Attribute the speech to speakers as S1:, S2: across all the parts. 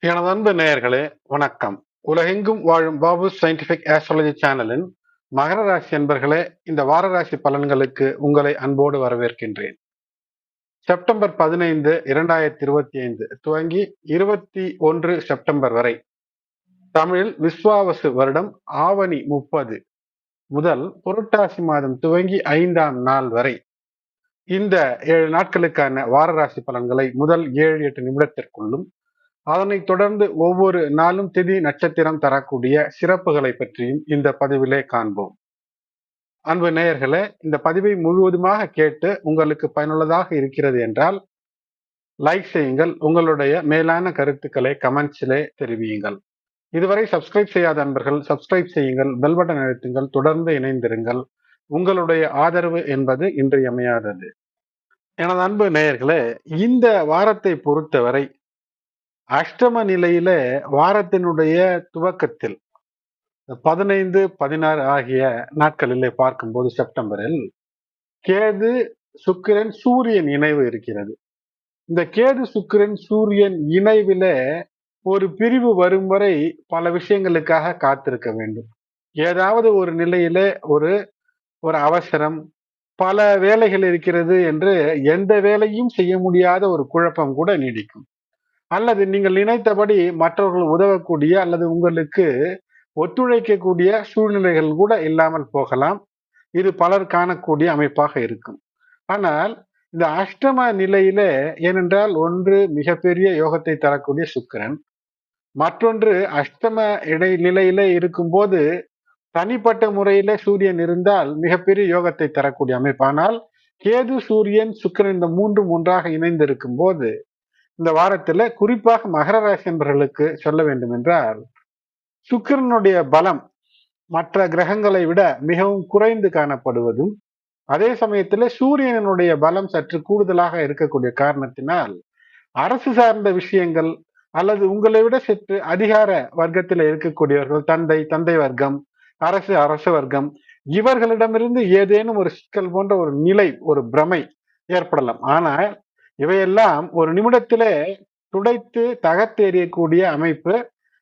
S1: எனது அன்பு நேயர்களே, வணக்கம். உலகெங்கும் வாழும் பாபு சயின்டிபிக் ஆஸ்ட்ராலஜி சேனலின் மகர ராசி அன்பர்களே, இந்த வார ராசி பலன்களுக்கு உங்களை அன்போடு வரவேற்கின்றேன். செப்டம்பர் 15, 2025 துவங்கி 21 செப்டம்பர் வரை தமிழில் விஸ்வாவசு வருடம் ஆவணி 30 முதல் புரட்டாசி மாதம் துவங்கி 5ஆம் நாள் வரை இந்த 7 நாட்களுக்கான வார ராசி பலன்களை முதல் 7-8 நிமிடத்திற்குள்ளும், அதனைத் தொடர்ந்து ஒவ்வொரு நாளும் திதி நட்சத்திரம் தரக்கூடிய சிறப்புகளை பற்றியும் இந்த பதிவிலே காண்போம். அன்பு நேயர்களே, இந்த பதிவை முழுவதுமாக கேட்டு உங்களுக்கு பயனுள்ளதாக இருக்கிறது என்றால் லைக் செய்யுங்கள். உங்களுடைய மேலான கருத்துக்களை கமெண்ட்ஸிலே தெரிவியுங்கள். இதுவரை சப்ஸ்கிரைப் செய்யாத அன்பர்கள் சப்ஸ்கிரைப் செய்யுங்கள், பெல் பட்டன் அழுத்துங்கள், தொடர்ந்து இணைந்திருங்கள். உங்களுடைய ஆதரவு என்பது இன்றியமையாதது. எனது அன்பு நேயர்களே, இந்த வாரத்தை பொறுத்தவரை அஷ்டம நிலையில வாரத்தினுடைய துவக்கத்தில் 15, 16 ஆகிய நாட்களிலே பார்க்கும்போது செப்டம்பரில் கேது, சுக்கிரன், சூரியன் இணைவு இருக்கிறது. இந்த கேது, சுக்கிரன், சூரியன் இணைவில ஒரு பிரிவு வரும் வரை பல விஷயங்களுக்காக காத்திருக்க வேண்டும். ஏதாவது ஒரு நிலையில ஒரு ஒரு அவசரம், பல வேலைகள் இருக்கிறது என்று எந்த வேலையும் செய்ய முடியாத ஒரு குழப்பம் கூட நீடிக்கும். அல்லது நீங்கள் நினைத்தபடி மற்றவர்கள் உதவக்கூடிய அல்லது உங்களுக்கு ஒத்துழைக்கக்கூடிய சூழ்நிலைகள் கூட இல்லாமல் போகலாம். இது பலர் காணக்கூடிய அமைப்பாக இருக்கும். ஆனால் இந்த அஷ்டம நிலையில, ஏனென்றால் ஒன்று மிகப்பெரிய யோகத்தை தரக்கூடிய சுக்கிரன், மற்றொன்று அஷ்டம இடைநிலையில இருக்கும்போது தனிப்பட்ட முறையில சூரியன் இருந்தால் மிகப்பெரிய யோகத்தை தரக்கூடிய அமைப்பு. ஆனால் கேது, சூரியன், சுக்கிரன் இந்த மூன்றும் ஒன்றாக இணைந்திருக்கும் போது இந்த வாரத்துல குறிப்பாக மகர ராசி என்பவர்களுக்கு சொல்ல வேண்டும் என்றால், சுக்கிரனுடைய பலம் மற்ற கிரகங்களை விட மிகவும் குறைந்து காணப்படுவதும், அதே சமயத்துல சூரியனுடைய பலம் சற்று கூடுதலாக இருக்கக்கூடிய காரணத்தினால் அரசு சார்ந்த விஷயங்கள் அல்லது உங்களை விட சற்று அதிகார வர்க்கத்தில் இருக்கக்கூடியவர்கள், தந்தை வர்க்கம், அரசு வர்க்கம், இவர்களிடமிருந்து ஏதேனும் ஒரு சிக்கல் போன்ற ஒரு நிலை, ஒரு பிரமை ஏற்படலாம். ஆனால் இவையெல்லாம் ஒரு நிமிடத்திலே துடைத்து தகர்த்தெறியக்கூடிய அமைப்பு.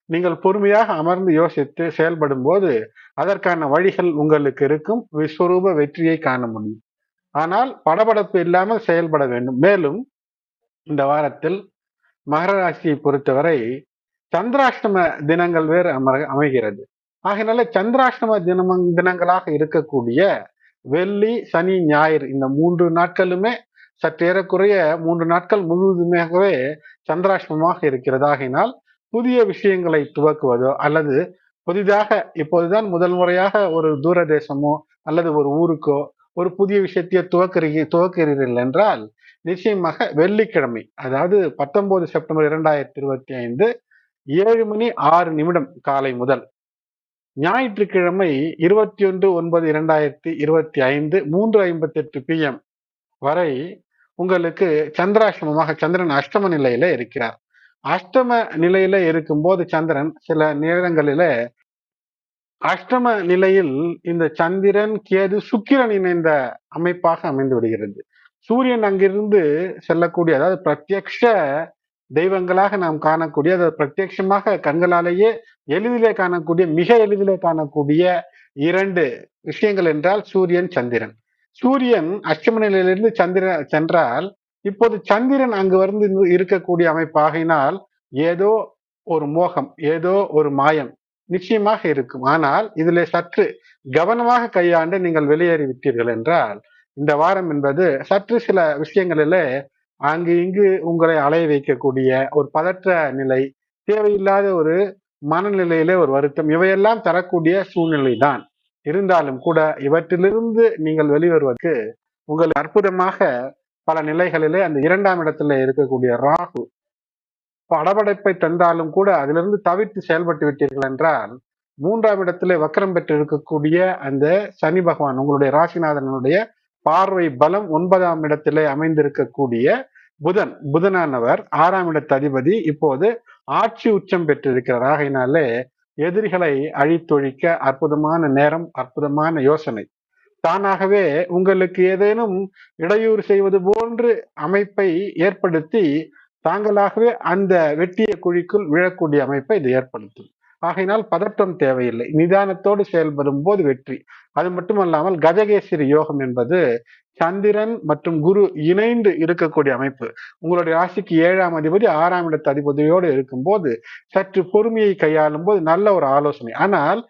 S1: நீங்கள் பொறுமையாக அமர்ந்து யோசித்து செயல்படும் போது அதற்கான வழிகள் உங்களுக்கு இருக்கும். விஸ்வரூப வெற்றியை காண முடியும். ஆனால் படபடப்பு இல்லாமல் செயல்பட வேண்டும். மேலும் இந்த வாரத்தில் மகர ராசியை பொறுத்தவரை சந்திராஷ்டம தினங்கள் வேறு அமைகிறது. ஆகையினால சந்திராஷ்டம தினங்களாக இருக்கக்கூடிய வெள்ளி, சனி, ஞாயிறு இந்த 3 நாட்களுமே சற்றேறக்குறைய 3 நாட்கள் முழுவதுமாகவே சந்திராஷ்டமமாக இருக்கிறது. ஆகையினால் புதிய விஷயங்களை துவக்குவதோ அல்லது புதிதாக இப்போதுதான் முதல் முறையாக ஒரு தூர தேசமோ அல்லது ஒரு ஊருக்கோ ஒரு புதிய விஷயத்தையோ துவக்கிறீர்கள் என்றால் நிச்சயமாக வெள்ளிக்கிழமை, அதாவது 19 செப்டம்பர் 2025 7:06 காலை முதல், ஞாயிற்றுக்கிழமை 21/9/2025 3:58 PM வரை உங்களுக்கு சந்திராஷ்டமமாக சந்திரன் அஷ்டம நிலையில இருக்கிறார். அஷ்டம நிலையில இருக்கும்போது சந்திரன் சில நேரங்களில அஷ்டம நிலையில் இந்த சந்திரன், கேது, சுக்கிரன் இணைந்த அமைப்பாக அமைந்து விடுகிறது. சூரியன் அங்கிருந்து செல்லக்கூடிய, அதாவது பிரத்யக்ஷ தெய்வங்களாக நாம் காணக்கூடிய, அதாவது பிரத்யட்சமாக கண்களாலேயே எளிதிலே காணக்கூடிய, மிக எளிதிலே காணக்கூடிய 2 விஷயங்கள் என்றால் சூரியன், சந்திரன். சூரியன் அஷ்டம நிலையிலிருந்து சந்திரன் சென்றால் இப்போது சந்திரன் அங்கு வந்து இருக்கக்கூடிய அமைப்பாகினால் ஏதோ ஒரு மோகம், ஏதோ ஒரு மாயம் நிச்சயமாக இருக்கும். ஆனால் இதிலே சற்று கவனமாக கையாண்டு நீங்கள் வெளியேறி விட்டீர்கள் என்றால் இந்த வாரம் என்பது சற்று சில விஷயங்களில அங்கு இங்கு உங்களை அலைய வைக்கக்கூடிய ஒரு பதற்ற நிலை, தேவையில்லாத ஒரு மனநிலையிலே ஒரு வருத்தம், இவையெல்லாம் தரக்கூடிய சூழ்நிலை தான். இருந்தாலும் கூட இவற்றிலிருந்து நீங்கள் வெளிவருவதற்கு உங்கள் அற்புதமாக பல நிலைகளிலே அந்த 2ஆம் இடத்துல இருக்கக்கூடிய ராகு படபடைப்பை தந்தாலும் கூட அதிலிருந்து தவிர்த்து செயல்பட்டு விட்டீர்கள் என்றால் 3ஆம் இடத்திலே வக்கரம் பெற்று இருக்கக்கூடிய அந்த சனி பகவான், உங்களுடைய ராசிநாதனுடைய பார்வை பலம் 9ஆம் இடத்திலே அமைந்திருக்கக்கூடிய புதனானவர் 6ஆம் இடத்து அதிபதி இப்போது ஆட்சி உச்சம் பெற்றிருக்கிறார். ஆகையினாலே எதிரிகளை அழித்தொழிக்க அற்புதமான நேரம், அற்புதமான யோசனை. தானாகவே உங்களுக்கு ஏதேனும் இடையூறு செய்வது போன்று அமைப்பை ஏற்படுத்தி தாங்களாகவே அந்த வெட்டிய குழிக்குள் விழக்கூடிய அமைப்பை இது ஏற்படுத்தும். ஆகையினால் பதற்றம் தேவையில்லை. நிதானத்தோடு செயல்படும் போது வெற்றி. அது மட்டுமல்லாமல் கஜகேசரி யோகம் என்பது சந்திரன் மற்றும் குரு இணைந்து இருக்கக்கூடிய அமைப்பு. உங்களுடைய ராசிக்கு 7ஆம் அதிபதி 6ஆம் இடத்து அதிபதியோடு இருக்கும்போது சற்று பொறுமையை கையாளும் போது நல்ல ஒரு ஆலோசனை. ஆனால்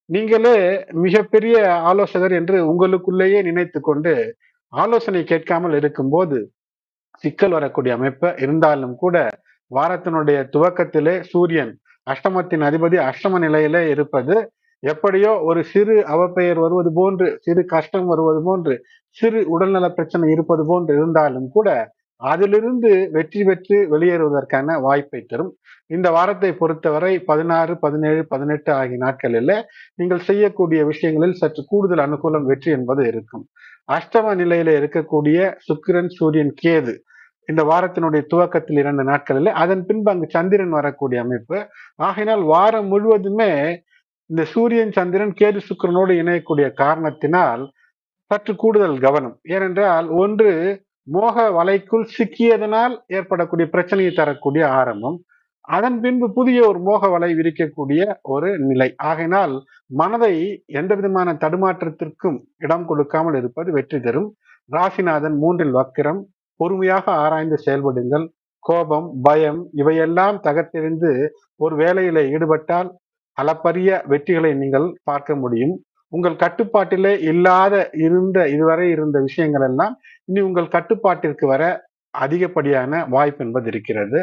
S1: நீங்களே மிகப்பெரிய ஆலோசகர் என்று உங்களுக்குள்ளேயே நினைத்து கொண்டு ஆலோசனை கேட்காமல் இருக்கும்போது சிக்கல் வரக்கூடிய அமைப்பு இருந்தாலும் கூட வாரத்தினுடைய துவக்கத்திலே சூரியன் அஷ்டமத்தின் அதிபதி அஷ்டம நிலையிலே இருப்பது எப்படியோ ஒரு சிறு அவப்பெயர் வருவது போன்று, சிறு கஷ்டம் வருவது போன்று, சிறு உடல்நல பிரச்சனை இருப்பது போன்று இருந்தாலும் கூட அதிலிருந்து வெற்றி பெற்று வெளியேறுவதற்கான வாய்ப்பை தரும். இந்த வாரத்தை பொறுத்தவரை 16, 17, 18 ஆகிய நாட்களில் நீங்கள் செய்யக்கூடிய விஷயங்களில் சற்று கூடுதல் அனுகூலம் வெற்றி என்பது இருக்கும். அஷ்டம நிலையில இருக்கக்கூடிய சுக்கிரன், சூரியன், கேது இந்த வாரத்தினுடைய துவக்கத்தில் 2 நாட்களில், அதன் பின்பு அங்கு சந்திரன் வரக்கூடிய அமைப்பு. ஆகையினால் வாரம் முழுவதுமே இந்த சூரியன், சந்திரன், கேது, சுக்கிரனோடு இணையக்கூடிய காரணத்தினால் சற்று கூடுதல் கவனம். ஏனென்றால் ஒன்று மோக வலைக்குள் சிக்கியதனால் ஏற்படக்கூடிய பிரச்சனையை தரக்கூடிய ஆரம்பம். அதன் பின்பு புதிய ஒரு மோக வலை விரிக்கக்கூடிய ஒரு நிலை. ஆகையினால் மனதை எந்த விதமான தடுமாற்றத்திற்கும் இடம் கொடுக்காமல் இருப்பது வெற்றி தரும். ராசிநாதன் 3இல் வக்கிரம். பொறுமையாக ஆராய்ந்து செயல்படுங்கள். கோபம், பயம் இவையெல்லாம் தகர்த்தெறிந்து ஒரு வேலையில ஈடுபட்டால் அளப்பரிய வெற்றிகளை நீங்கள் பார்க்க முடியும். உங்கள் கட்டுப்பாட்டிலே இல்லாத இதுவரை இருந்த விஷயங்கள் எல்லாம் இனி உங்கள் கட்டுப்பாட்டிற்கு வர அதிகப்படியான வாய்ப்பு என்பது இருக்கிறது.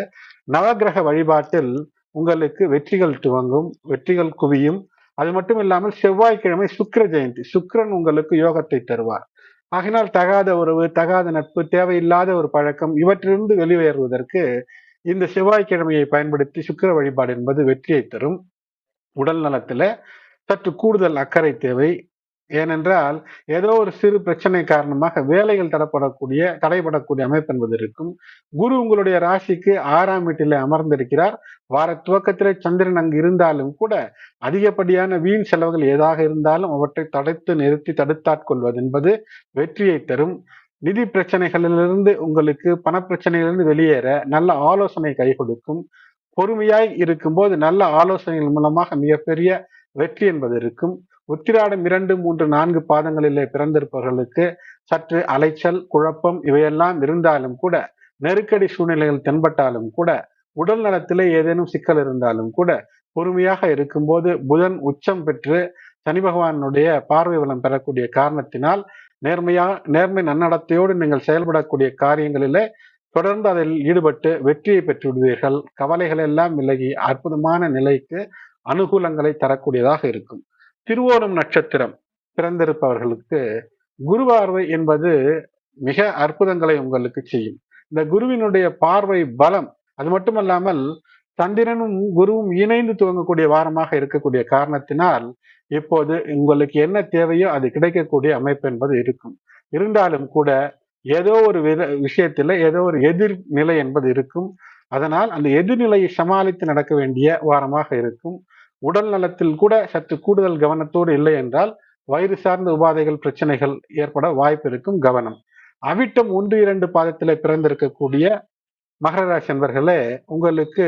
S1: நவகிரக வழிபாட்டில் உங்களுக்கு வெற்றிகள் துவங்கும், வெற்றிகள் குவியும். அது மட்டும் இல்லாமல் செவ்வாய்க்கிழமை சுக்கிர ஜெயந்தி. சுக்கிரன் உங்களுக்கு யோகத்தை தருவார். ஆகினால் தகாத உறவு, தகாத நட்பு, தேவையில்லாத ஒரு பழக்கம் இவற்றிலிருந்து வெளியேறுவதற்கு இந்த செவ்வாய்க்கிழமையை பயன்படுத்தி சுக்கிர வழிபாடு என்பது வெற்றியை தரும். உடல் நலத்துல சற்று கூடுதல் அக்கறை தேவை. ஏனென்றால் ஏதோ ஒரு சிறு பிரச்சனை காரணமாக வேலைகள் தடைபடக்கூடிய அமைப்பு என்பது இருக்கும். குரு உங்களுடைய ராசிக்கு 6ஆம் வீட்டிலே அமர்ந்திருக்கிறார். வார துவக்கத்திலே சந்திரன் அங்கு இருந்தாலும் கூட அதிகப்படியான வீண் செலவுகள் ஏதாக இருந்தாலும் அவற்றை தடுத்து நிறுத்தி தடுத்தாட்கொள்வது என்பது வெற்றியை தரும். நிதி பிரச்சனைகளிலிருந்து உங்களுக்கு பணப்பிரச்சனையிலிருந்து வெளியேற நல்ல ஆலோசனை கை கொடுக்கும். பொறுமையாய் இருக்கும்போது நல்ல ஆலோசனைகள் மூலமாக மிகப்பெரிய வெற்றி என்பது இருக்கும். உத்திராடம் 2, 3, 4 பாதங்களிலே பிறந்திருப்பவர்களுக்கு சற்று அலைச்சல், குழப்பம் இவையெல்லாம் இருந்தாலும் கூட, நெருக்கடி சூழ்நிலைகள் தென்பட்டாலும் கூட, உடல் நலத்திலே ஏதேனும் சிக்கல் இருந்தாலும் கூட பொறுமையாக இருக்கும்போது புதன் உச்சம் பெற்று சனி பகவானுடைய பார்வை பலம் பெறக்கூடிய காரணத்தினால் நேர்மை நன்னடத்தையோடு நீங்கள் செயல்படக்கூடிய காரியங்களிலே தொடர்ந்து அதில் ஈடுபட்டு வெற்றியை பெற்று விடுவீர்கள். கவலைகள் எல்லாம் விலகி அற்புதமான நிலைக்கு அனுகூலங்களை தரக்கூடியதாக இருக்கும். திருவோணம் நட்சத்திரம் பிறந்திருப்பவர்களுக்கு குரு பார்வை என்பது மிக அற்புதங்களை உங்களுக்கு செய்யும். இந்த குருவினுடைய பார்வை பலம், அது மட்டுமல்லாமல் சந்திரனும் குருவும் இணைந்து துவங்கக்கூடிய வாரமாக இருக்கக்கூடிய காரணத்தினால் இப்போது உங்களுக்கு என்ன தேவையோ அது கிடைக்கக்கூடிய அமைப்பு என்பது இருக்கும். இருந்தாலும் கூட ஏதோ ஒரு விஷயத்துல ஏதோ ஒரு எதிர்நிலை என்பது இருக்கும். அதனால் அந்த எதிர்நிலையை சமாளித்து நடக்க வேண்டிய வாரமாக இருக்கும். உடல் நலத்தில் கூட சற்று கூடுதல் கவனத்தோடு இல்லை என்றால் வயிறு சார்ந்த உபாதைகள், பிரச்சனைகள் ஏற்பட வாய்ப்பு இருக்கும். கவனம். அவிட்டம் 1, 2 பாதத்திலே பிறந்திருக்கக்கூடிய மகர ராசி அன்பர்களே, உங்களுக்கு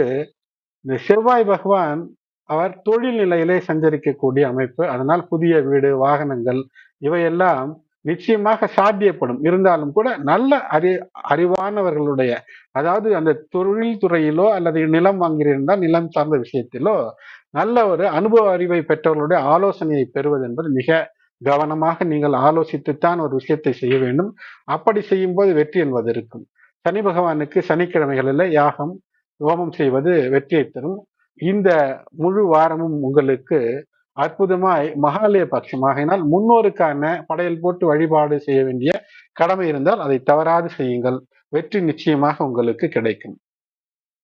S1: இந்த செவ்வாய் பகவான் அவர் தொழில் நிலையிலே சஞ்சரிக்கக்கூடிய அமைப்பு. அதனால் புதிய வீடு, வாகனங்கள் இவையெல்லாம் நிச்சயமாக சாத்தியப்படும். இருந்தாலும் கூட நல்ல அறிவானவர்களுடைய, அதாவது அந்த தொழில் துறையிலோ அல்லது நிலம் வாங்கியிருந்தால் நிலம் சார்ந்த விஷயத்திலோ நல்ல ஒரு அனுபவ அறிவை பெற்றவர்களுடைய ஆலோசனையை பெறுவது என்பது மிக கவனமாக நீங்கள் ஆலோசித்துத்தான் ஒரு விஷயத்தை செய்ய வேண்டும். அப்படி செய்யும் போது வெற்றி என்பது இருக்கும். சனி பகவானுக்கு சனிக்கிழமைகளில் யாகம், ஹோமம் செய்வது வெற்றியை தரும். இந்த முழு வாரமும் உங்களுக்கு அற்புதமாய் மகாலய பட்சமாகினால் முன்னோருக்கான படையல் போட்டு வழிபாடு செய்ய வேண்டிய கடமை இருந்தால் அதை தவறாது செய்யுங்கள். வெற்றி நிச்சயமாக உங்களுக்கு கிடைக்கும்.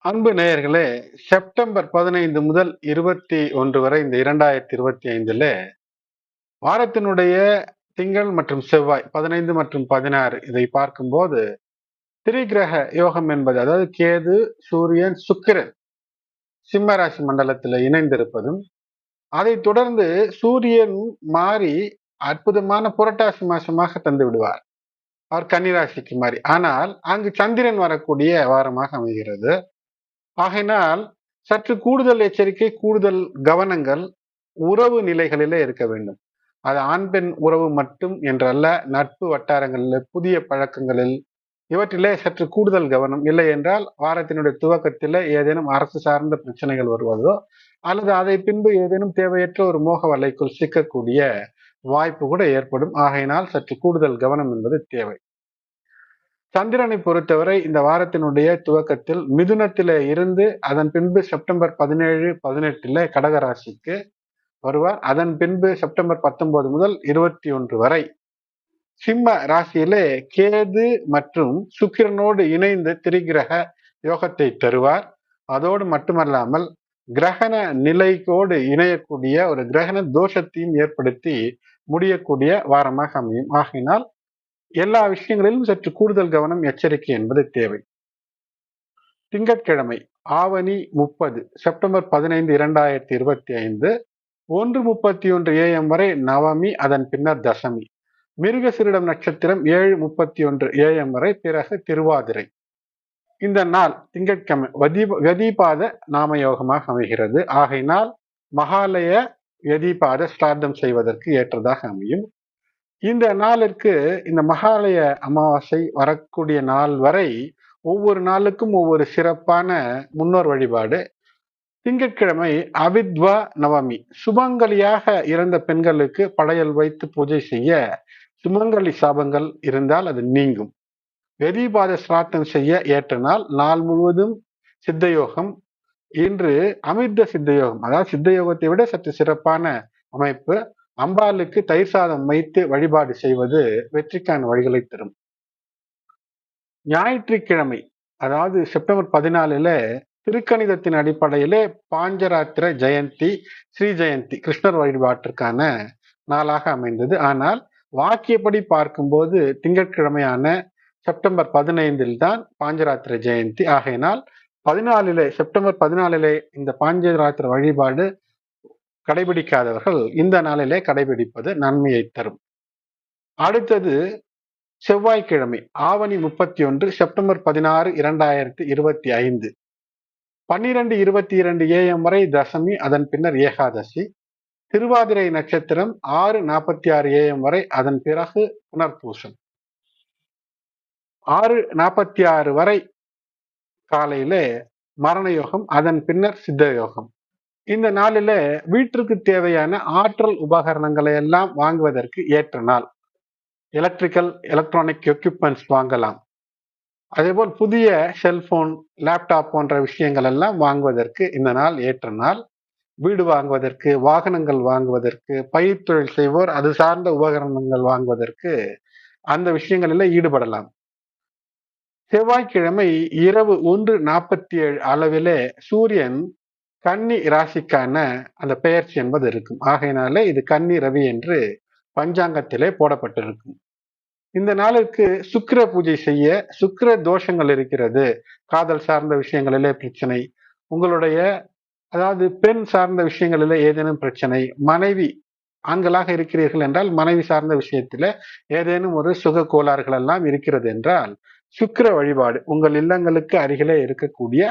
S1: அன்பு நேயர்களே, செப்டம்பர் 15 முதல் 21 வரை இந்த 2025ல வாரத்தினுடைய திங்கள் மற்றும் செவ்வாய் 15 மற்றும் 16 இதை பார்க்கும்போது திரிகிரக யோகம் என்பது, அதாவது கேது, சூரியன், சுக்கிரன் சிம்ம ராசி மண்டலத்தில் இணைந்திருப்பதும், அதை தொடர்ந்து சூரியன் மாறி அற்புதமான புரட்டாசி மாசமாக தந்து விடுவார். அவர் கன்னிராசிக்கு மாறி. ஆனால் அங்கு சந்திரன் வரக்கூடிய வாரமாக அமைகிறது. ஆகையினால் சற்று கூடுதல் எச்சரிக்கை, கூடுதல் கவனங்கள் உறவு நிலைகளிலே இருக்க வேண்டும். அது ஆண் பெண் உறவு மட்டும் என்றல்ல, நட்பு வட்டாரங்களில், புதிய பழக்கங்களில், இவற்றிலே சற்று கூடுதல் கவனம். இல்லை என்றால் வாரத்தினுடைய துவக்கத்தில் ஏதேனும் அரசு சார்ந்த பிரச்சனைகள் வருவதோ அல்லது அதை பின்பு ஏதேனும் தேவையற்ற ஒரு மோக வலைக்குள் சிக்கக்கூடிய வாய்ப்பு கூட ஏற்படும். ஆகையினால் சற்று கூடுதல் கவனம் என்பது தேவை. சந்திரனை பொறுத்தவரை இந்த வாரத்தினுடைய துவக்கத்தில் மிதுனத்திலே இருந்து அதன் பின்பு செப்டம்பர் 17, 18 கடகராசிக்கு வருவார். அதன் பின்பு செப்டம்பர் 19 முதல் 21 வரை சிம்ம ராசியிலே கேது மற்றும் சுக்கிரனோடு இணைந்து திரிகிரக யோகத்தை தருவார். அதோடு மட்டுமல்லாமல் கிரகண நிலைக்கோடு இணையக்கூடிய ஒரு கிரகண தோஷத்தையும் ஏற்படுத்தி முடியக்கூடிய வாரமாக அமையும். ஆகையினால் எல்லா விஷயங்களிலும் சற்று கூடுதல் கவனம், எச்சரிக்கை என்பது தேவை. திங்கட்கிழமை ஆவணி 30 செப்டம்பர் 15, 2025 1:31 AM வரை நவமி, அதன் பின்னர் தசமி. மிருகசீரிடம் நட்சத்திரம் 7:31 AM வரை, பிறகு திருவாதிரை. இந்த நாள் திங்கட்கிழமை வதிபாத நாமயோகமாக அமைகிறது. ஆகையினால் மகாலய யதிபாத ஸ்ராத்தம் செய்வதற்கு ஏற்றதாக அமையும். இந்த நாளிற்கு இந்த மகாலய அமாவாசை வரக்கூடிய நாள் வரை ஒவ்வொரு நாளுக்கும் ஒவ்வொரு சிறப்பான முன்னோர் வழிபாடு. திங்கட்கிழமை அவித்வா நவமி, சுமங்கலியாக இறந்த பெண்களுக்கு படையல் வைத்து பூஜை செய்ய சுமங்கலி சாபங்கள் இருந்தால் அது நீங்கும். வெதிபாத சிராத்தம் செய்ய ஏற்ற நாள். நாள் முழுவதும் சித்தயோகம். இன்று அமிர்த சித்தயோகம், அதாவது சித்தயோகத்தை விட சற்று சிறப்பான அமைப்பு. அம்பாளுக்கு தயிர் சாதம் வைத்து வழிபாடு செய்வது வெற்றிக்கான வழிகளை தரும். ஞாயிற்றுக்கிழமை அதாவது செப்டம்பர் 14 திருக்கணிதத்தின் அடிப்படையிலே பாஞ்சராத்திர ஜெயந்தி, ஸ்ரீ ஜெயந்தி, கிருஷ்ணர் வழிபாட்டிற்கான நாளாக அமைந்தது. ஆனால் வாக்கியப்படி பார்க்கும்போது திங்கட்கிழமையான செப்டம்பர் 15 தான் பாஞ்சராத்திர ஜெயந்தி. ஆகையினால் செப்டம்பர் 14 இந்த பாஞ்சராத்திர வழிபாடு கடைபிடிக்காதவர்கள் இந்த நாளிலே கடைபிடிப்பது நன்மையை தரும். அடுத்தது செவ்வாய்க்கிழமை ஆவணி 31 செப்டம்பர் 16, 2025 12:22 AM வரை தசமி, அதன் பின்னர் ஏகாதசி. திருவாதிரை நட்சத்திரம் 6:46 AM வரை, அதன் பிறகு புனர்பூசம். 6:46 வரை காலையிலே மரண யோகம், அதன் பின்னர் சித்த யோகம். இந்த நாளில வீட்டிற்கு தேவையான ஆற்றல் உபகரணங்களை எல்லாம் வாங்குவதற்கு ஏற்ற நாள். எலக்ட்ரானிக் எக்யூப்மெண்ட்ஸ் வாங்கலாம். அதேபோல் புதிய செல்போன், லேப்டாப் போன்ற விஷயங்கள் எல்லாம் வாங்குவதற்கு இந்த நாள் ஏற்ற நாள். வீடு வாங்குவதற்கு, வாகனங்கள் வாங்குவதற்கு, பயிர் தொழில் செய்வோர் அது சார்ந்த உபகரணங்கள் வாங்குவதற்கு அந்த விஷயங்களில் ஈடுபடலாம். செவ்வாய்க்கிழமை இரவு 1:47 அளவிலே சூரியன் கன்னி ராசிக்கான அந்த பெயர்ச்சி என்பது இருக்கும். ஆகையினாலே இது கன்னி ரவி என்று பஞ்சாங்கத்திலே போடப்பட்டிருக்கும். இந்த நாளுக்கு சுக்கிர பூஜை செய்ய, சுக்கிர தோஷங்கள் இருக்கிறது, காதல் சார்ந்த விஷயங்களிலே பிரச்சனை, உங்களுடைய அதாவது பெண் சார்ந்த விஷயங்களிலே ஏதேனும் பிரச்சனை, மனைவி ஆண்களாக இருக்கிறீர்கள் என்றால் மனைவி சார்ந்த விஷயத்தில ஏதேனும் ஒரு சுக கோளாறுகள் எல்லாம் இருக்கிறது என்றால் சுக்கிர வழிபாடு, உங்கள் இல்லங்களுக்கு அருகிலே இருக்கக்கூடிய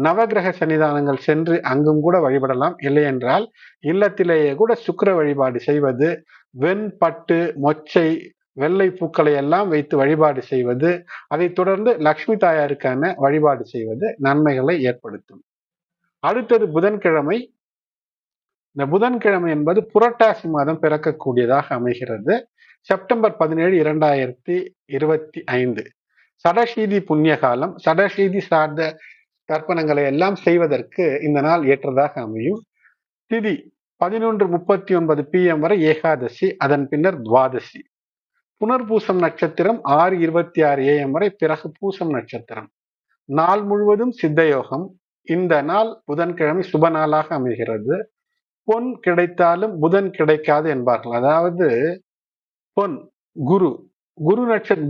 S1: நவகிரக சன்னிதானங்கள் சென்று அங்கும் கூட வழிபடலாம். இல்லை என்றால் இல்லத்திலேயே கூட சுக்கிர வழிபாடு செய்வது, வெண்பட்டு, மொச்சை, வெள்ளை பூக்களை எல்லாம் வைத்து வழிபாடு செய்வது, அதை தொடர்ந்து லக்ஷ்மி தாயாருக்கான வழிபாடு செய்வது நன்மைகளை ஏற்படுத்தும். அடுத்தது புதன்கிழமை. இந்த புதன்கிழமை என்பது புரட்டாசி மாதம் பிறக்கக்கூடியதாக அமைகிறது. செப்டம்பர் 17, 2025 சடசீதி புண்ணிய காலம். சடசீதி சார்ந்த தர்ப்பணங்களை எல்லாம் செய்வதற்கு இந்த நாள் ஏற்றதாக அமையும். திதி 11:39 PM வரை ஏகாதசி, அதன் பின்னர் துவாதசி. புனர்பூசம் நட்சத்திரம் 6:26 AM வரை, பிறகு பூசம் நட்சத்திரம். நாள் முழுவதும் சித்தயோகம். இந்த நாள் புதன்கிழமை சுப நாளாக அமைகிறது. பொன் கிடைத்தாலும் புதன் கிடைக்காது என்பார்கள். அதாவது பொன்,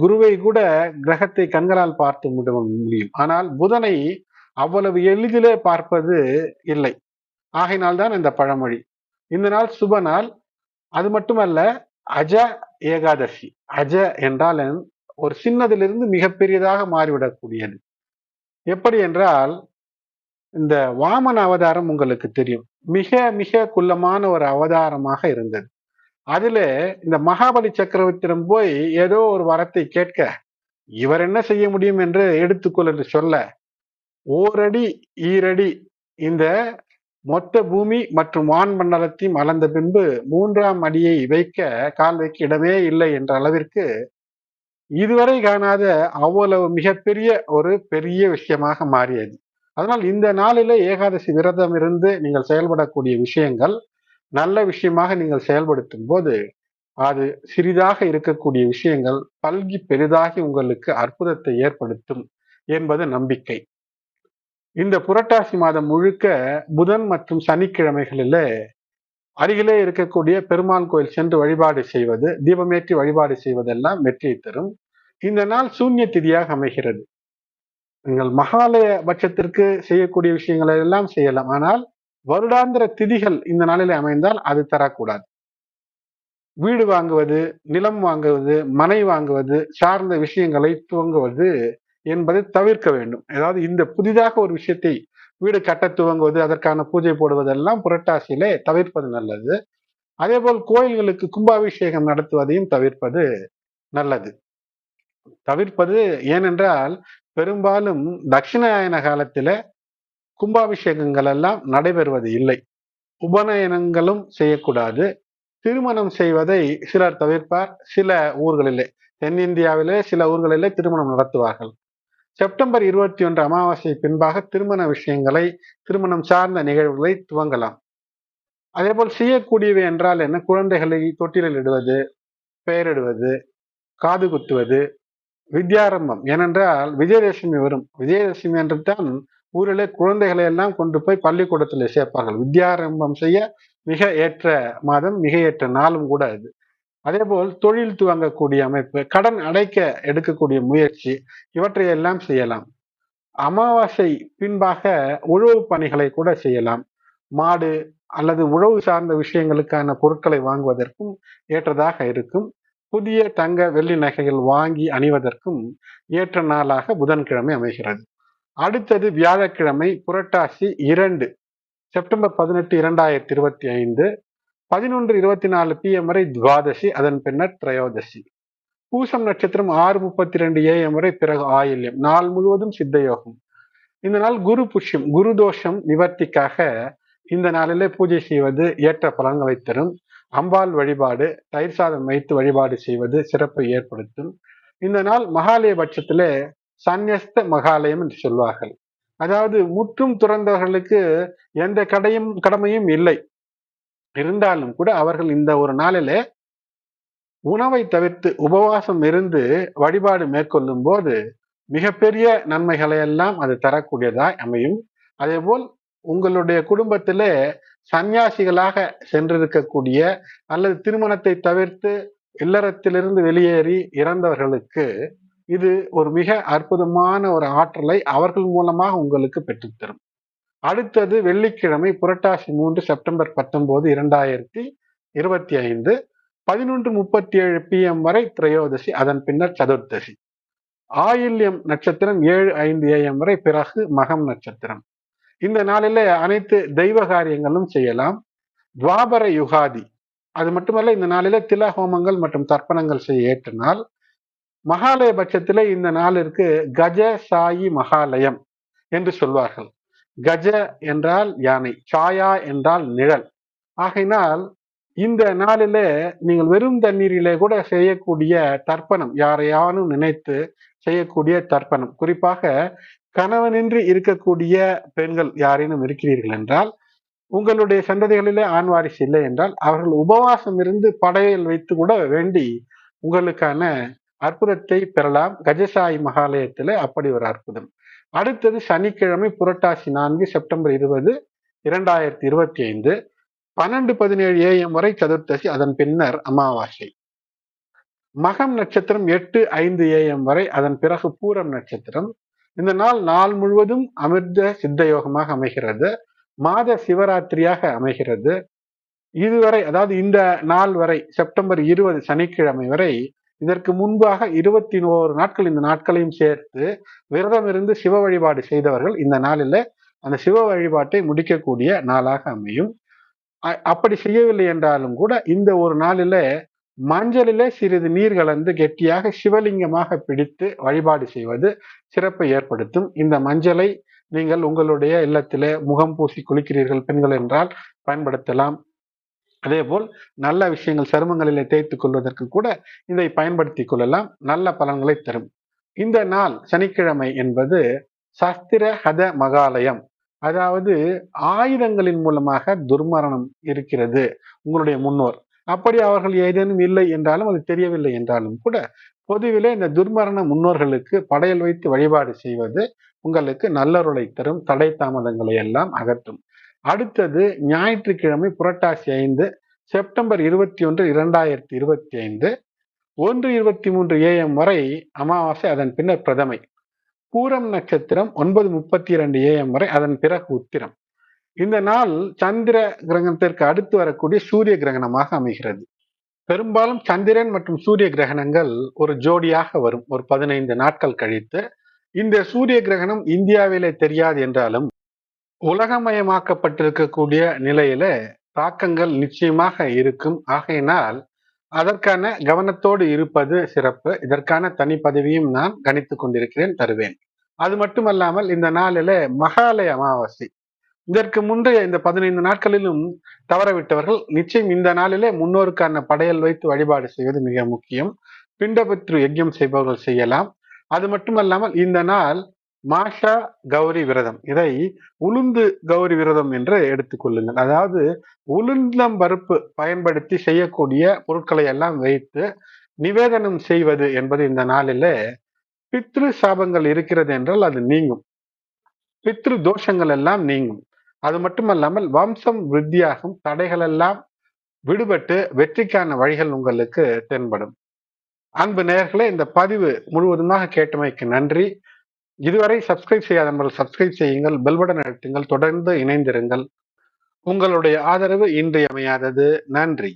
S1: குருவை கூட கிரகத்தை கண்களால் பார்த்து முடியும். ஆனால் புதனை அவ்வளவு எளிதிலே பார்ப்பது இல்லை. ஆகையினால்தான் இந்த பழமொழி. இந்த நாள் சுப நாள். அது மட்டுமல்ல, அஜ ஏகாதசி. அஜ என்றால் ஒரு சின்னதிலிருந்து மிகப்பெரியதாக மாறிவிடக்கூடியது. எப்படி என்றால், இந்த வாமன அவதாரம் உங்களுக்கு தெரியும். மிக மிக குள்ளமான ஒரு அவதாரமாக இருந்தது. அதிலே இந்த மகாபலி சக்கரவர்த்தியிடம் போய் ஏதோ ஒரு வரத்தை கேட்க, இவர் என்ன செய்ய முடியும் என்று எடுத்துக்கொள் என்று சொல்ல, ஓரடி ஈரடி இந்த மொத்த பூமி மற்றும் வான் மண்டலத்தையும் அளந்த பின்பு 3ஆம் அடியை கால் வைக்க இடமே இல்லை என்ற அளவிற்கு இதுவரை காணாத அவ்வளவு மிகப்பெரிய ஒரு பெரிய விஷயமாக மாறியது. அதனால் இந்த நாளிலே ஏகாதசி விரதம் இருந்து நீங்கள் செயல்படக்கூடிய விஷயங்கள் நல்ல விஷயமாக நீங்கள் செயல்படுத்தும் போது அது சிறிதாக இருக்கக்கூடிய விஷயங்கள் பல்கி பெரிதாகி உங்களுக்கு அற்புதத்தை ஏற்படுத்தும் என்பது நம்பிக்கை. இந்த புரட்டாசி மாதம் முழுக்க புதன் மற்றும் சனிக்கிழமைகளிலே அருகிலே இருக்கக்கூடிய பெருமாள் கோயில் சென்று வழிபாடு செய்வது, தீபமேற்றி வழிபாடு செய்வதெல்லாம் வெற்றியை தரும். இந்த நாள் சூன்ய திதியாக அமைகிறது. நீங்கள் மகாலய பட்சத்திற்கு செய்யக்கூடிய விஷயங்களை எல்லாம் செய்யலாம். ஆனால் வருடாந்திர திதிகள் இந்த நாளிலே அமைந்தால் அது தரக்கூடாது. வீடு வாங்குவது, நிலம் வாங்குவது, மனை வாங்குவது சார்ந்த விஷயங்களை துவங்குவது என்பதை தவிர்க்க வேண்டும். அதாவது இந்த புதிதாக ஒரு விஷயத்தை வீடு கட்ட துவங்குவது, அதற்கான பூஜை போடுவதெல்லாம் புரட்டாசியிலே தவிர்ப்பது நல்லது. அதே போல் கோயில்களுக்கு கும்பாபிஷேகம் நடத்துவதையும் தவிர்ப்பது நல்லது. தவிர்ப்பது ஏனென்றால் பெரும்பாலும் தட்சிணாயன காலத்தில கும்பாபிஷேகங்கள் எல்லாம் நடைபெறுவது இல்லை. உபநயனங்களும் செய்யக்கூடாது. திருமணம் செய்வதை சிலர் தவிர்ப்பார். சில ஊர்களிலே, தென்னிந்தியாவிலே சில ஊர்களிலே திருமணம் நடத்துவார்கள். செப்டம்பர் 21 அமாவாசை பின்பாக திருமண விஷயங்களை, திருமணம் சார்ந்த நிகழ்வுகளை துவங்கலாம். அதேபோல் செய்யக்கூடியவை என்றால் என்ன? குழந்தைகளை தொட்டிலில் இடுவது, பெயரிடுவது, காது குத்துவது, வித்யாரம்பம். ஏனென்றால் விஜயதசமி வரும். விஜயதசமி என்று தான் ஊரிலே குழந்தைகளை எல்லாம் கொண்டு போய் பள்ளிக்கூடத்தில் சேர்ப்பார்கள். வித்யாரம்பம் செய்ய மிக ஏற்ற மாதம், மிக ஏற்ற நாளும் கூட அது. அதே போல் தொழில் துவங்கக்கூடிய அமைப்பு, கடன் அடைக்க எடுக்கக்கூடிய முயற்சி, இவற்றை எல்லாம் செய்யலாம். அமாவாசை பின்பாக உழவு பணிகளை கூட செய்யலாம். மாடு அல்லது உழவு சார்ந்த விஷயங்களுக்கான பொருட்களை வாங்குவதற்கும் ஏற்றதாக இருக்கும். புதிய தங்க வெள்ளி நகைகள் வாங்கி அணிவதற்கும் ஏற்ற நாளாக புதன்கிழமை அமைகிறது. அடுத்தது வியாழக்கிழமை புரட்டாசி 2 செப்டம்பர் 18 2025 11:24 PM வரை துவாதசி, அதன் பின்னர் திரையோதசி. பூசம் நட்சத்திரம் 6:32 AM வரை, பிறகு ஆயில்யம். நாள் முழுவதும் சித்த யோகம். இந்த நாள் குரு புஷ்யம், குரு தோஷம் நிவர்த்திக்காக இந்த நாளிலே பூஜை செய்வது ஏற்ற பலன்களை தரும். அம்பாள் வழிபாடு, தயிர் சாதம் வைத்து வழிபாடு செய்வது சிறப்பை ஏற்படுத்தும். இந்த நாள் மகாலய பட்சத்திலே சந்நியஸ்த மகாலயம் என்று சொல்வார்கள். அதாவது முற்றும் துறந்தவர்களுக்கு எந்த கடமையும் இல்லை. இருந்தாலும் கூட அவர்கள் இந்த ஒரு நாளிலே உணவை தவிர்த்து உபவாசம் இருந்து வழிபாடு மேற்கொள்ளும் போது மிகப்பெரிய நன்மைகளை எல்லாம் அது தரக்கூடியதாய் அமையும். அதே போல் உங்களுடைய குடும்பத்திலே சந்நியாசிகளாக சென்றிருக்கக்கூடிய அல்லது திருமணத்தை தவிர்த்து இல்லறத்திலிருந்து வெளியேறி இறந்தவர்களுக்கு இது ஒரு மிக அற்புதமான ஒரு ஆற்றலை அவர்கள் மூலமாக உங்களுக்கு பெற்றுத்தரும். அடுத்தது வெள்ளிக்கிழமை புரட்டாசி 3 செப்டம்பர் 19 2025 11:37 PM வரை திரையோதசி, அதன் பின்னர் சதுர்த்தசி. ஆயில்யம் நட்சத்திரம் 7:05 AM வரை, பிறகு மகம் நட்சத்திரம். இந்த நாளிலே அனைத்து தெய்வ காரியங்களும் செய்யலாம். துவாபர யுகாதி, அது மட்டுமல்ல இந்த நாளிலே தில ஹோமங்கள் மற்றும் தர்ப்பணங்கள் செய்ய ஏற்ற நாள். மகாலய பட்சத்திலே இந்த நாளிற்கு கஜ சாயி மகாலயம் என்று சொல்வார்கள். கஜ என்றால் யானை, சாயா என்றால் நிழல். ஆகையினால் இந்த நாளிலே நீங்கள் வெறும் தண்ணீரிலே கூட செய்யக்கூடிய தர்ப்பணம், யாரையானும் நினைத்து செய்யக்கூடிய தர்ப்பணம், குறிப்பாக கணவனின்றி இருக்கக்கூடிய பெண்கள் யாரேனும் இருக்கிறீர்கள் என்றால், உங்களுடைய சந்ததிகளிலே ஆண் வாரிசு இல்லை என்றால் அவர்கள் உபவாசம் இருந்து படையல் வைத்து கூட வேண்டி உங்களுக்கான அற்புதத்தை பெறலாம். கஜசாயி மகாலயத்திலே அப்படி ஒரு அற்புதம். அடுத்தது சனிக்கிழமை புரட்டாசி 4 செப்டம்பர் 20 2025 12:17 AM வரை சதுர்த்தசி, அதன் பின்னர் அமாவாசை. மகம் நட்சத்திரம் 8:05 AM வரை, அதன் பிறகு பூரம் நட்சத்திரம். இந்த நாள் முழுவதும் அமிர்த சித்த யோகமாக அமைகிறது. மாத சிவராத்திரியாக அமைகிறது. இதுவரை, அதாவது இந்த நாள் வரை செப்டம்பர் 20 சனிக்கிழமை வரை இதற்கு முன்பாக 21 நாட்கள் இந்த நாட்களையும் சேர்த்து விரதம் இருந்து சிவ வழிபாடு செய்தவர்கள் இந்த நாளில அந்த சிவ வழிபாட்டை முடிக்கக்கூடிய நாளாக அமையும். அப்படி செய்யவில்லை என்றாலும் கூட இந்த ஒரு நாளில மஞ்சளிலே சிறிது நீர் கலந்து கெட்டியாக சிவலிங்கமாக பிடித்து வழிபாடு செய்வது சிறப்பை ஏற்படுத்தும். இந்த மஞ்சளை நீங்கள் உங்களுடைய இல்லத்திலே முகம் பூசி குளிக்கிறீர்கள் பெண்கள் என்றால் பயன்படுத்தலாம். அதேபோல் நல்ல விஷயங்கள் சருமங்களிலே தேய்த்துக் கொள்வதற்கு கூட இதை பயன்படுத்திக் கொள்ளலாம். நல்ல பலன்களை தரும். இந்த நாள் சனிக்கிழமை என்பது சஸ்திர ஹத மகாலயம், அதாவது ஆயுதங்களின் மூலமாக துர்மரணம் இருக்கிறது உங்களுடைய முன்னோர், அப்படி அவர்கள் ஏதேனும் இல்லை என்றாலும் அது தெரியவில்லை என்றாலும் கூட பொதுவிலே இந்த துர்மரண முன்னோர்களுக்கு படையல் வைத்து வழிபாடு செய்வது உங்களுக்கு நல்லருளை தரும், தடை தாமதங்களை எல்லாம் அகற்றும். அடுத்தது ஞாயிற்றுக்கிழமை புரட்டாசி 5 செப்டம்பர் 21, 2025 1:23 AM வரை அமாவாசை, அதன் பின்னர் பிரதமை. பூரம் நட்சத்திரம் 9:32 AM வரை, அதன் பிறகு உத்திரம். இந்த நாள் சந்திர கிரகணத்திற்கு அடுத்து வரக்கூடிய சூரிய கிரகணமாக அமைகிறது. பெரும்பாலும் சந்திரன் மற்றும் சூரிய கிரகணங்கள் ஒரு ஜோடியாக வரும் ஒரு 15 நாட்கள் கழித்து. இந்த சூரிய கிரகணம் இந்தியாவிலே தெரியாது என்றாலும் உலகமயமாக்கப்பட்டிருக்கக்கூடிய நிலையில தாக்கங்கள் நிச்சயமாக இருக்கும். ஆகையினால் அதற்கான கவனத்தோடு இருப்பது சிறப்பு. இதற்கான தனி பதவியும் நான் கணித்துக் கொண்டிருக்கிறேன், தருவேன். அது மட்டுமல்லாமல் இந்த நாளில மகாலய அமாவாசை, இதற்கு முந்தைய இந்த 15 நாட்களிலும் தவறவிட்டவர்கள் நிச்சயம் இந்த நாளிலே முன்னோருக்கான படையல் வைத்து வழிபாடு செய்வது மிக முக்கியம். பிண்டபத்ரு யஜ்யம் செய்பவர்கள் செய்யலாம். அது மட்டுமல்லாமல் இந்த நாள் மாஷா கௌரி விரதம், இதை உளுந்து கௌரி விரதம் என்று எடுத்துக்கொள்ளுங்கள். அதாவது உளுந்தம் பருப்பு பயன்படுத்தி செய்யக்கூடிய பொருட்களை எல்லாம் வைத்து நிவேதனம் செய்வது என்பது இந்த நாளிலே பித்ரு சாபங்கள் இருக்கிறது என்றால் அது நீங்கும், பித்ரு தோஷங்கள் எல்லாம் நீங்கும். அது மட்டுமல்லாமல் வம்சம் விருத்தியாகும், தடைகள் எல்லாம் விடுபட்டு வெற்றிக்கான வழிகள் உங்களுக்கு தென்படும். அன்பு நேயர்களே, இந்த பதிவு முழுவதுமாக கேட்டமைக்கு நன்றி. இதுவரை சப்ஸ்கிரைப் செய்யாத நண்பர்கள் சப்ஸ்கிரைப் செய்யுங்கள், பெல் பட்டன் அழுத்துங்கள், தொடர்ந்து இணைந்திருங்கள். உங்களுடைய ஆதரவு இன்றியமையாதது. நன்றி.